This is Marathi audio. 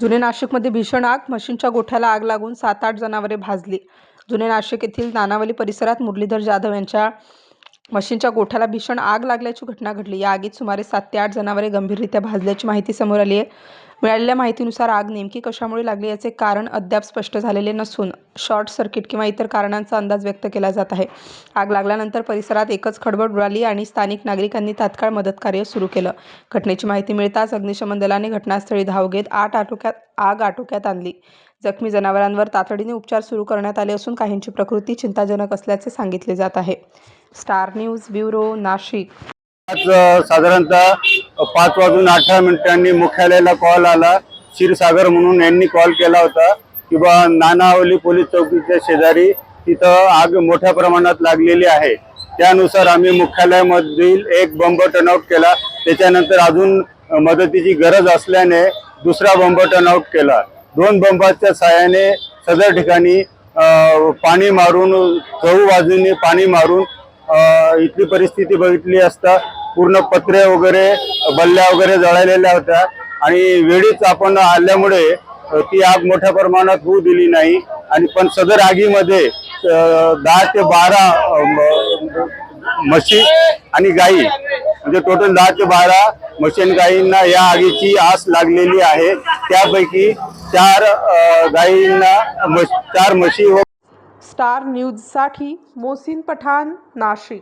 जुने नाशिकमध्ये भीषण आग, म्हशींच्या गोठ्याला आग लागून 7-8 जनावरे भाजली. जुने नाशिक येथील नानावली परिसरात मुरलीधर जाधव यांच्या म्हशींच्या गोठ्याला भीषण आग लागल्याची घटना घडली. या आगीत सुमारे 7 ते 8 जनावरे गंभीररित्या भाजल्याची माहिती समोर आली आहे. मिळालेल्या माहितीनुसार आग नेमकी कशामुळे लागली याचे कारण अद्याप स्पष्ट झालेले नसून शॉर्ट सर्किट किंवा इतर कारणांचा अंदाज व्यक्त केला जात आहे. आग लागल्यानंतर परिसरात एकच खळबळ उडाली आणि स्थानिक नागरिकांनी तात्काळ मदतकार्य सुरू केलं. घटनेची माहिती मिळताच अग्निशमन दलाने घटनास्थळी धाव घेत आग आटोक्यात आणली. जखमी जनावरांवर तातडीने उपचार सुरू करण्यात आले असून काहींची प्रकृती चिंताजनक असल्याचे सांगितले जात आहे. Star news bureau, Nashik. आज साधारणतः 5:18 मुख्यालयाला कॉल आला. क्षीरसागर म्हणून यांनी कॉल केला होता की बा नानावली पोलीस चौकीच्या शेजारी तिथं आग मोठ्या प्रमाणात लागलेली आहे. त्यानुसार आम्ही मुख्यालयामधील एक बंब टर्नआउट केला. त्याच्यानंतर अजून मदतीची गरज असल्याने दुसरा बंब टर्नआउट केला. 2 बंबाच्या साहाय्याने सदर ठिकाणी पाणी मारून चहू बाजूने पाणी मारून इथली परिस्थिती बघितली असता पूर्ण पत्रे वगैरे बल्ल्या वगैरे जळालेल्या होत्या आणि वेळीच आपण आल्यामुळे ती आग मोठ्या प्रमाणात होऊ दिली नाही. आणि पण सदर आगीमध्ये 10 ते 12 म्हशी आणि गायी म्हणजे टोटल 10 ते 12 म्हशी आणि गायींना या आगीची आस लागलेली आहे. त्यापैकी 4 गायींना 4 म्हशी व स्टार न्यूजसाठी मोहसिन पठाण, नाशिक.